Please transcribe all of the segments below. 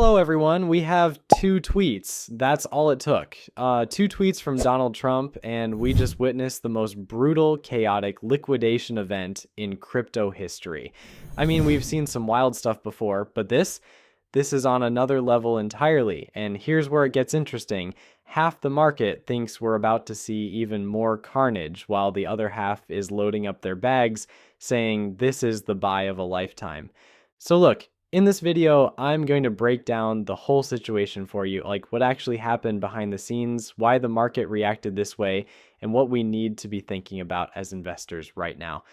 Hello, everyone. We have two tweets. That's all it took. Two tweets from Donald Trump, and we just witnessed the most brutal, chaotic liquidation event in crypto history. I mean, we've seen some wild stuff before, but this is on another level entirely. And here's where it gets interesting. Half the market thinks we're about to see even more carnage, while the other half is loading up their bags, saying this is the buy of a lifetime. So look, in this video, I'm going to break down the whole situation for you, like what actually happened behind the scenes, why the market reacted this way, and what we need to be thinking about as investors right now.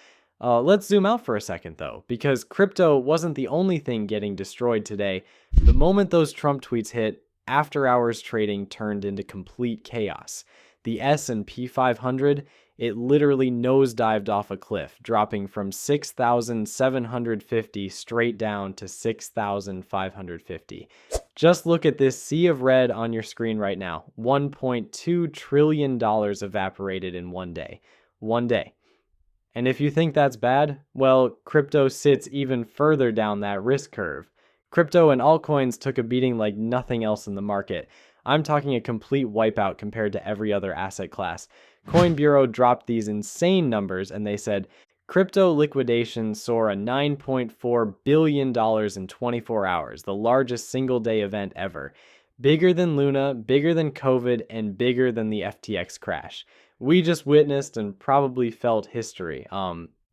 Let's zoom out for a second though, because crypto wasn't the only thing getting destroyed today. The moment those Trump tweets hit, after hours trading turned into complete chaos. The S&P 500, it literally nosedived off a cliff, dropping from 6,750 straight down to 6,550. Just look at this sea of red on your screen right now. $1.2 trillion evaporated in one day. One day. And if you think that's bad, well, crypto sits even further down that risk curve. Crypto and altcoins took a beating like nothing else in the market. I'm talking a complete wipeout compared to every other asset class. Coin Bureau dropped these insane numbers and they said, crypto liquidation saw a $9.4 billion in 24 hours, the largest single day event ever. Bigger than Luna, bigger than COVID, and bigger than the FTX crash. We just witnessed and probably felt history.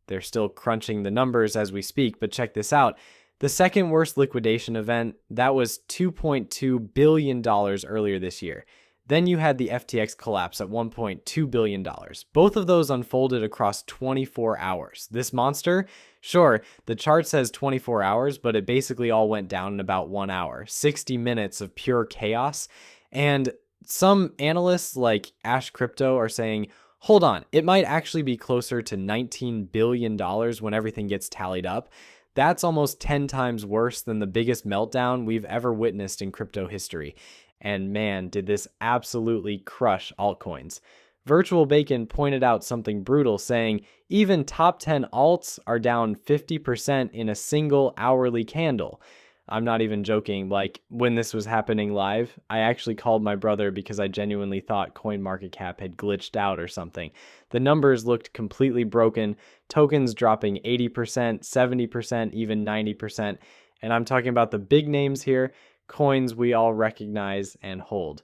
They're still crunching the numbers as we speak, but check this out. The second worst liquidation event, that was $2.2 billion earlier this year. Then you had the FTX collapse at $1.2 billion. Both of those unfolded across 24 hours. This monster, sure, the chart says 24 hours, but it basically all went down in about 1 hour. 60 minutes of pure chaos. And some analysts like Ash Crypto are saying, hold on, it might actually be closer to $19 billion when everything gets tallied up. That's almost 10 times worse than the biggest meltdown we've ever witnessed in crypto history. And man, did this absolutely crush altcoins. Virtual Bacon pointed out something brutal, saying even top 10 alts are down 50% in a single hourly candle. I'm not even joking. Like, when this was happening live, I actually called my brother because I genuinely thought CoinMarketCap had glitched out or something. The numbers looked completely broken, tokens dropping 80%, 70%, even 90%. And I'm talking about the big names here, coins we all recognize and hold.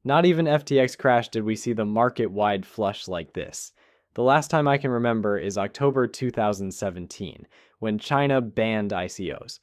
Not even FTX crash did we see the market-wide flush like this. The last time I can remember is October 2017, when China banned ICOs.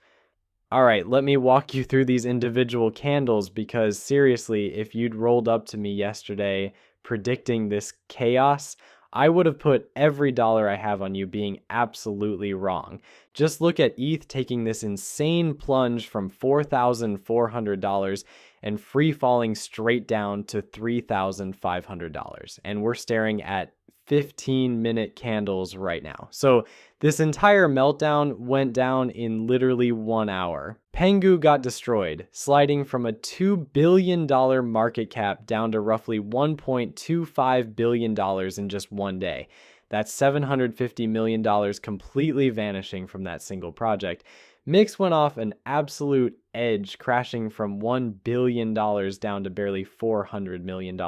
All right, let me walk you through these individual candles because seriously, if you'd rolled up to me yesterday predicting this chaos, I would have put every dollar I have on you being absolutely wrong. Just look at ETH taking this insane plunge from $4,400 and free falling straight down to $3,500. And we're staring at 15-minute candles right now. So this entire meltdown went down in literally 1 hour. Pengu got destroyed, sliding from a $2 billion market cap down to roughly $1.25 billion in just one day. That's $750 million completely vanishing from that single project. Mix went off an absolute edge, crashing from $1 billion down to barely $400 million.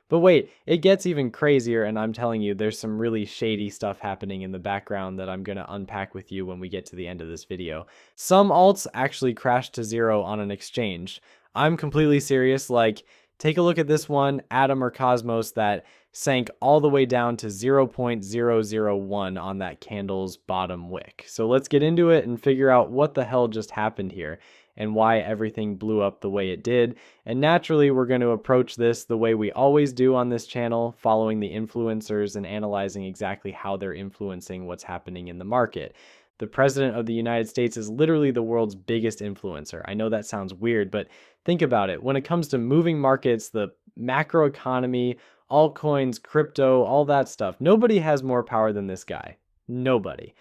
But wait, it gets even crazier, and I'm telling you, there's some really shady stuff happening in the background that I'm going to unpack with you when we get to the end of this video. Some alts actually crashed to zero on an exchange. I'm completely serious, like, take a look at this one, Atom or Cosmos, that sank all the way down to 0.001 on that candle's bottom wick. So let's get into it and figure out what the hell just happened here and why everything blew up the way it did. And naturally, we're going to approach this the way we always do on this channel, following the influencers and analyzing exactly how they're influencing what's happening in the market. The president of the United States is literally the world's biggest influencer. I know that sounds weird, but think about it. When it comes to moving markets, the macroeconomy, altcoins, crypto, all that stuff, nobody has more power than this guy. Nobody.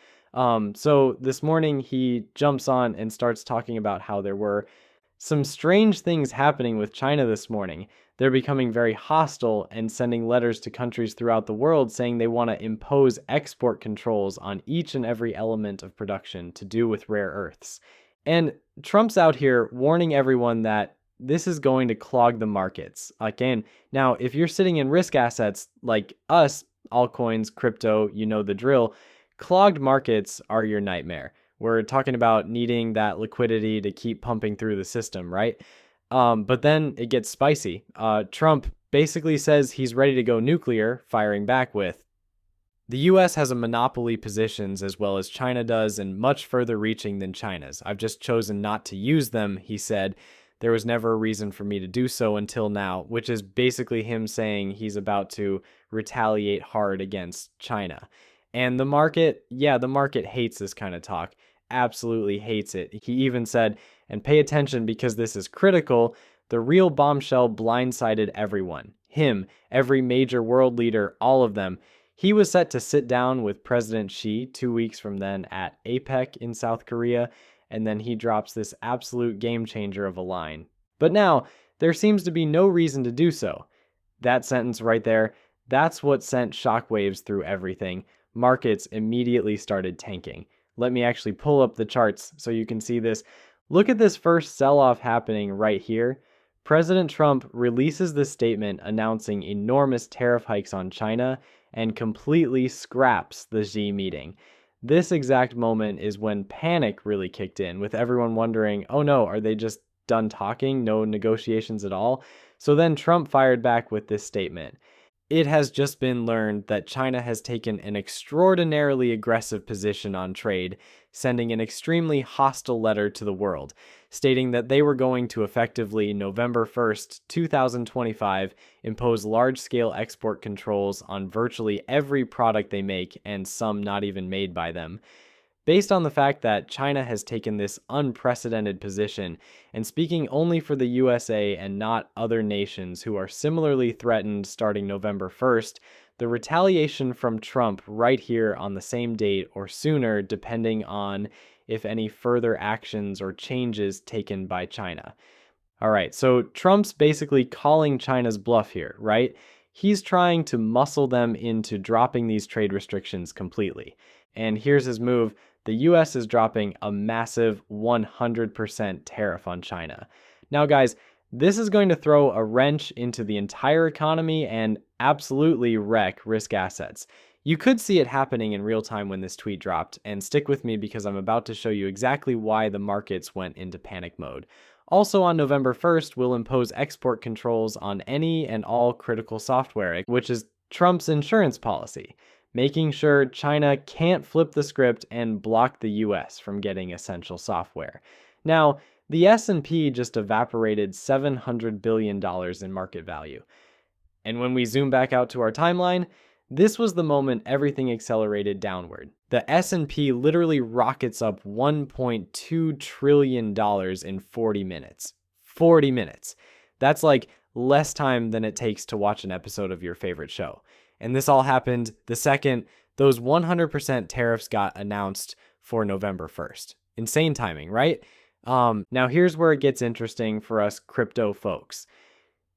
So this morning he jumps on and starts talking about how there were some strange things happening with China this morning. They're becoming very hostile and sending letters to countries throughout the world saying they want to impose export controls on each and every element of production to do with rare earths. And Trump's out here warning everyone that this is going to clog the markets. Again, now, if you're sitting in risk assets like us, altcoins, crypto, you know the drill, clogged markets are your nightmare. We're talking about needing that liquidity to keep pumping through the system, right? But then it gets spicy. Trump basically says he's ready to go nuclear, firing back with, the US has a monopoly positions as well as China does, and much further reaching than China's. I've just chosen not to use them, he said. There was never a reason for me to do so until now, which is basically him saying he's about to retaliate hard against China. And the market, yeah, the market hates this kind of talk. Absolutely hates it. He even said, and pay attention because this is critical, the real bombshell blindsided everyone. Him, every major world leader, all of them. He was set to sit down with President Xi 2 weeks from then at APEC in South Korea, and then he drops this absolute game changer of a line. But now, there seems to be no reason to do so. That sentence right there, that's what sent shockwaves through everything. Markets immediately started tanking. Let me actually pull up the charts so you can see this. Look at this first sell-off happening right here. President Trump releases this statement announcing enormous tariff hikes on China and completely scraps the Xi meeting. This exact moment is when panic really kicked in, with everyone wondering, oh no, are they just done talking? No negotiations at all? So then Trump fired back with this statement. It has just been learned that China has taken an extraordinarily aggressive position on trade, sending an extremely hostile letter to the world, stating that they were going to effectively, November 1st, 2025, impose large-scale export controls on virtually every product they make, and some not even made by them. Based on the fact that China has taken this unprecedented position, and speaking only for the USA and not other nations who are similarly threatened starting November 1st, the retaliation from Trump right here on the same date or sooner, depending on if any further actions or changes taken by China. All right, so Trump's basically calling China's bluff here, right? He's trying to muscle them into dropping these trade restrictions completely. And here's his move. The US is dropping a massive 100% tariff on China. Now, guys, this is going to throw a wrench into the entire economy and absolutely wreck risk assets. You could see it happening in real time when this tweet dropped, and stick with me because I'm about to show you exactly why the markets went into panic mode. Also on November 1st, we'll impose export controls on any and all critical software, which is Trump's insurance policy, making sure China can't flip the script and block the US from getting essential software. Now, the S&P just evaporated $700 billion in market value. And when we zoom back out to our timeline, this was the moment everything accelerated downward. The S&P literally rockets up $1.2 trillion in 40 minutes. 40 minutes. That's like less time than it takes to watch an episode of your favorite show. And this all happened the second those 100% tariffs got announced for November 1st. Insane timing, right? Now here's where it gets interesting for us crypto folks.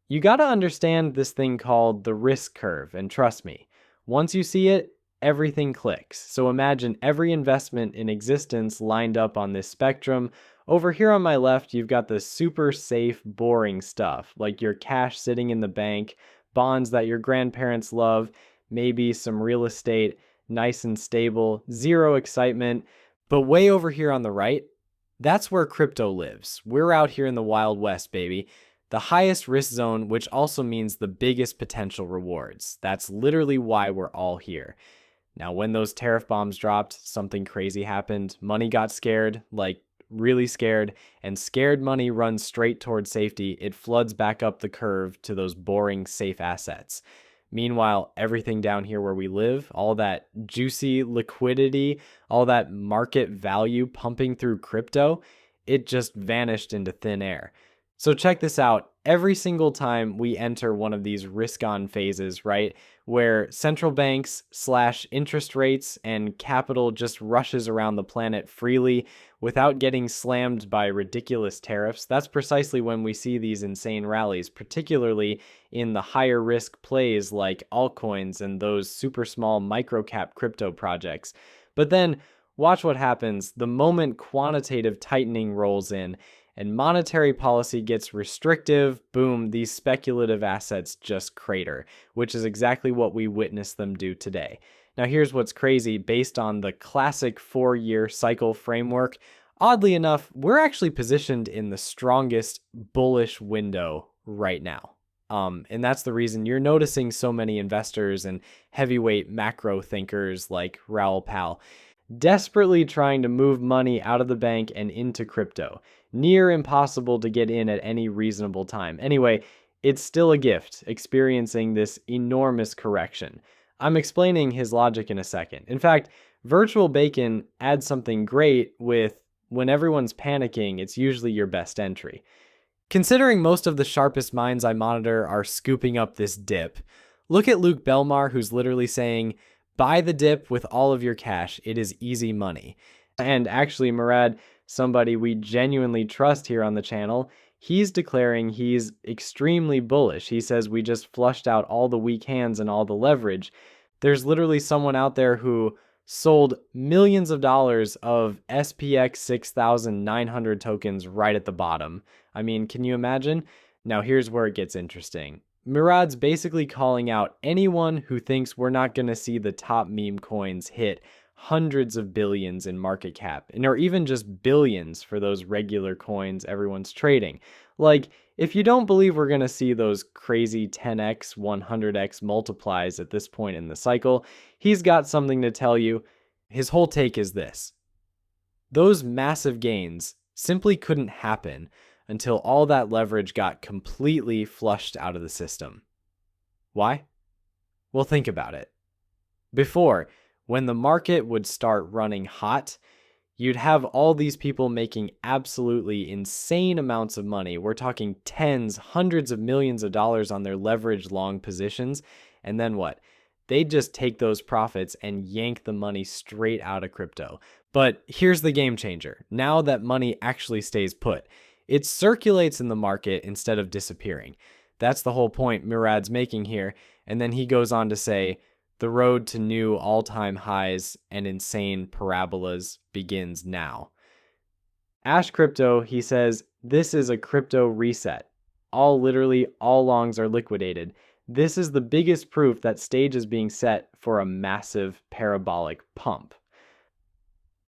You got to understand this thing called the risk curve, and trust me, once you see it, everything clicks. So imagine every investment in existence lined up on this spectrum. Over here on my left, you've got the super safe, boring stuff, like your cash sitting in the bank, bonds that your grandparents love, maybe some real estate, nice and stable, zero excitement. But way over here on the right, that's where crypto lives. We're out here in the Wild West, baby. The highest risk zone, which also means the biggest potential rewards. That's literally why we're all here. Now, when those tariff bombs dropped, something crazy happened. Money got scared, like really scared, and scared money runs straight towards safety. It floods back up the curve to those boring, safe assets. Meanwhile, everything down here where we live, all that juicy liquidity, all that market value pumping through crypto, it just vanished into thin air. So check this out. Every single time we enter one of these risk-on phases, right, where central banks slash interest rates and capital just rushes around the planet freely without getting slammed by ridiculous tariffs, that's precisely when we see these insane rallies, particularly in the higher risk plays like altcoins and those super small micro-cap crypto projects. But then Watch what happens the moment quantitative tightening rolls in and monetary policy gets restrictive. Boom, these speculative assets just crater, which is exactly what we witnessed them do today. Now, here's what's crazy. Based on the classic 4-year cycle framework, oddly enough, we're actually positioned in the strongest bullish window right now. And that's the reason you're noticing so many investors and heavyweight macro thinkers like Raoul Pal desperately trying to move money out of the bank and into crypto. Near impossible to get in at any reasonable time. Anyway, it's still a gift experiencing this enormous correction. I'm explaining his logic in a second. In fact, Virtual Bacon adds something great with when everyone's panicking, it's usually your best entry. Considering most of the sharpest minds I monitor are scooping up this dip, look at Luke Belmar, who's literally saying, buy the dip with all of your cash. It is easy money. And actually, Murad, somebody we genuinely trust here on the channel, he's declaring he's extremely bullish. He says we just flushed out all the weak hands and all the leverage. There's literally someone out there who sold millions of dollars of SPX 6,900 tokens right at the bottom. I mean, can you imagine? Now here's where it gets interesting. Murad's basically calling out anyone who thinks we're not going to see the top meme coins hit hundreds of billions in market cap, or even just billions for those regular coins everyone's trading. Like, if you don't believe we're going to see those crazy 10x, 100x multiplies at this point in the cycle, he's got something to tell you. His whole take is this: those massive gains simply couldn't happen until all that leverage got completely flushed out of the system. Why? Well, think about it. Before, when the market would start running hot, you'd have all these people making absolutely insane amounts of money. We're talking tens, hundreds of millions of dollars on their leverage long positions. And then what? They'd just take those profits and yank the money straight out of crypto. But here's the game changer. Now that money actually stays put, it circulates in the market instead of disappearing. That's the whole point Murad's making here. And then he goes on to say, the road to new all-time highs and insane parabolas begins now. Ash Crypto, he says, this is a crypto reset. Literally all longs are liquidated. This is the biggest proof that stage is being set for a massive parabolic pump.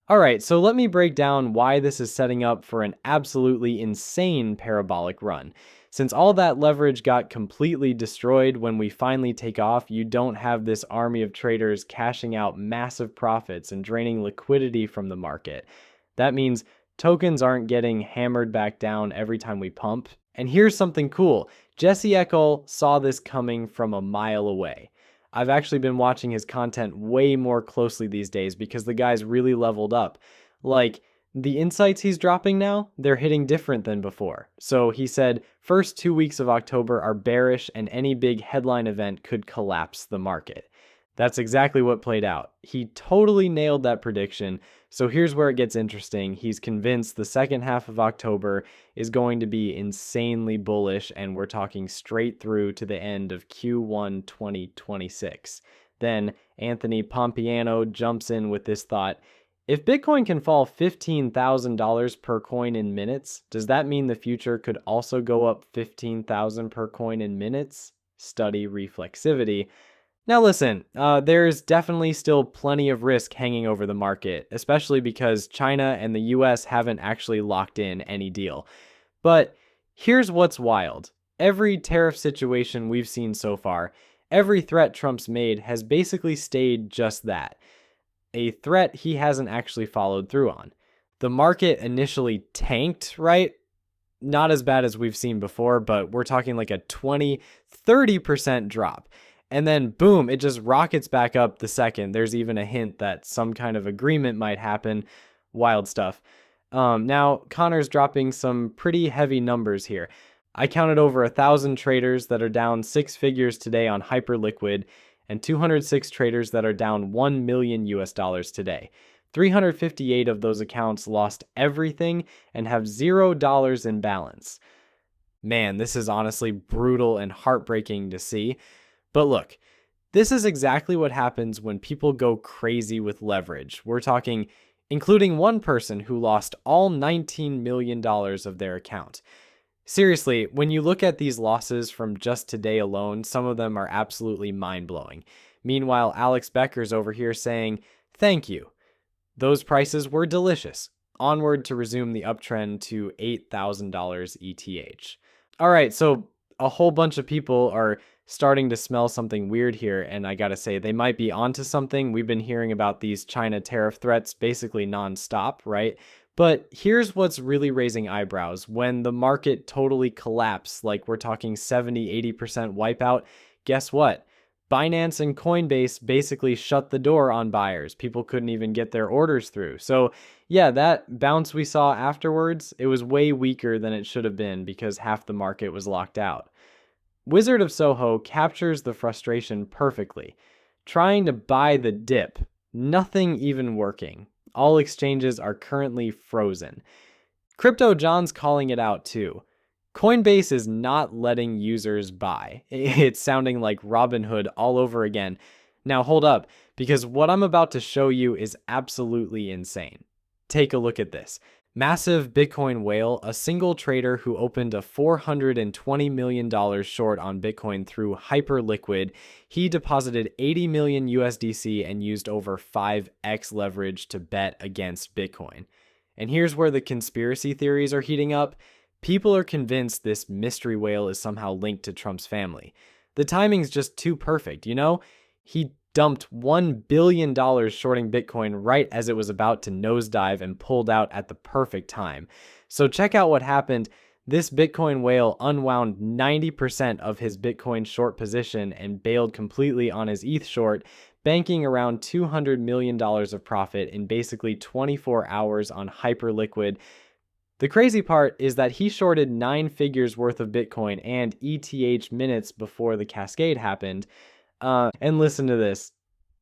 All right, so let me break down why this is setting up for an absolutely insane parabolic run. Since all that leverage got completely destroyed when we finally take off, you don't have this army of traders cashing out massive profits and draining liquidity from the market. That means tokens aren't getting hammered back down every time we pump. And here's something cool. Jesse Eckel saw this coming from a mile away. I've actually been watching his content way more closely these days because the guy's really leveled up. Like, the insights he's dropping now, they're hitting different than before. So he said, first 2 weeks of October are bearish and any big headline event could collapse the market. That's exactly what played out. He totally nailed that prediction. So here's where it gets interesting. He's convinced the second half of October is going to be insanely bullish, and we're talking straight through to the end of Q1 2026. Then Anthony Pompiano jumps in with this thought: if Bitcoin can fall $15,000 per coin in minutes, does that mean the future could also go up 15,000 per coin in minutes? Study reflexivity. Now listen, there's definitely still plenty of risk hanging over the market, especially because China and the US haven't actually locked in any deal. But here's what's wild. Every tariff situation we've seen so far, every threat Trump's made has basically stayed just that. A threat he hasn't actually followed through on. The market initially tanked, right? Not as bad as we've seen before, but we're talking like a 20, 30% drop. And then boom, it just rockets back up the second there's even a hint that some kind of agreement might happen. Wild stuff. Now, Connor's dropping some pretty heavy numbers here. I counted over 1,000 traders that are down 6 figures today on Hyperliquid, and 206 traders that are down $1 million today. 358 of those accounts lost everything and have $0 in balance. Man, this is honestly brutal and heartbreaking to see. But look, this is exactly what happens when people go crazy with leverage. We're talking including one person who lost all $19 million of their account. Seriously, when you look at these losses from just today alone, some of them are absolutely mind-blowing. Meanwhile, Alex Becker's over here saying, "Thank you. Those prices were delicious. Onward to resume the uptrend to $8,000 ETH." All right, so a whole bunch of people are starting to smell something weird here, and I gotta say, they might be onto something. We've been hearing about these China tariff threats basically nonstop, right? But here's what's really raising eyebrows. When the market totally collapsed, like we're talking 70-80% wipeout, guess what? Binance and Coinbase basically shut the door on buyers. People couldn't even get their orders through. So yeah, that bounce we saw afterwards, it was way weaker than it should have been because half the market was locked out. Wizard of Soho captures the frustration perfectly. Trying to buy the dip, nothing even working. All exchanges are currently frozen. Crypto John's calling it out too. Coinbase is not letting users buy. It's sounding like Robinhood all over again. Now hold up, because what I'm about to show you is absolutely insane. Take a look at this. Massive Bitcoin whale, a single trader who opened a $420 million short on Bitcoin through Hyperliquid. He deposited 80 million USDC and used over 5x leverage to bet against Bitcoin. And here's where the conspiracy theories are heating up. People are convinced this mystery whale is somehow linked to Trump's family. The timing's just too perfect, you know? He dumped $1 billion shorting Bitcoin right as it was about to nosedive and pulled out at the perfect time. So check out what happened. This Bitcoin whale unwound 90% of his Bitcoin short position and bailed completely on his ETH short, banking around $200 million of profit in basically 24 hours on Hyperliquid. The crazy part is that he shorted 9 figures worth of Bitcoin and ETH minutes before the cascade happened. And listen to this.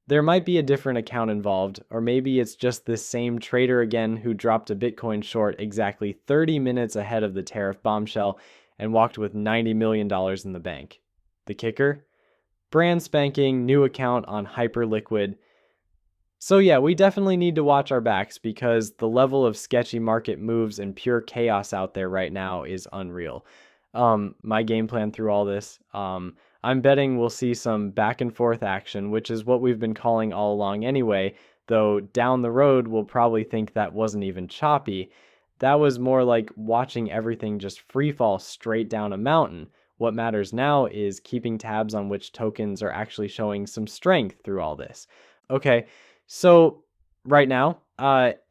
There might be a different account involved, or maybe it's just this same trader again who dropped a Bitcoin short exactly 30 minutes ahead of the tariff bombshell and walked with $90 million in the bank. The kicker? Brand spanking new account on Hyperliquid. So yeah, we definitely need to watch our backs because the level of sketchy market moves and pure chaos out there right now is unreal. My game plan through all this, I'm betting we'll see some back and forth action, which is what we've been calling all along anyway, though down the road we'll probably think that wasn't even choppy. That was more like watching everything just free fall straight down a mountain. What matters now is keeping tabs on which tokens are actually showing some strength through all this. Okay, so right now,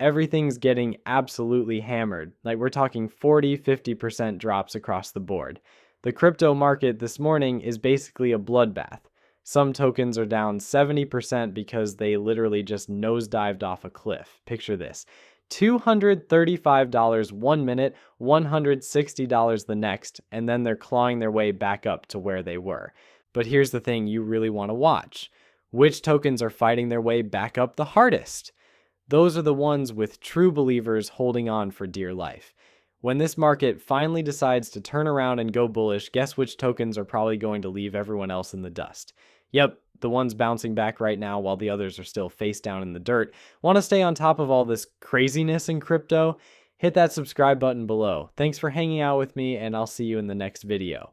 everything's getting absolutely hammered. Like we're talking 40-50% drops across the board. The crypto market this morning is basically a bloodbath. Some tokens are down 70% because they literally just nosedived off a cliff. Picture this. $235 1 minute, $160 the next, and then they're clawing their way back up to where they were. But here's the thing you really want to watch. Which tokens are fighting their way back up the hardest? Those are the ones with true believers holding on for dear life. When this market finally decides to turn around and go bullish, guess which tokens are probably going to leave everyone else in the dust? Yep, the ones bouncing back right now while the others are still face down in the dirt. Want to stay on top of all this craziness in crypto? Hit that subscribe button below. Thanks for hanging out with me, and I'll see you in the next video.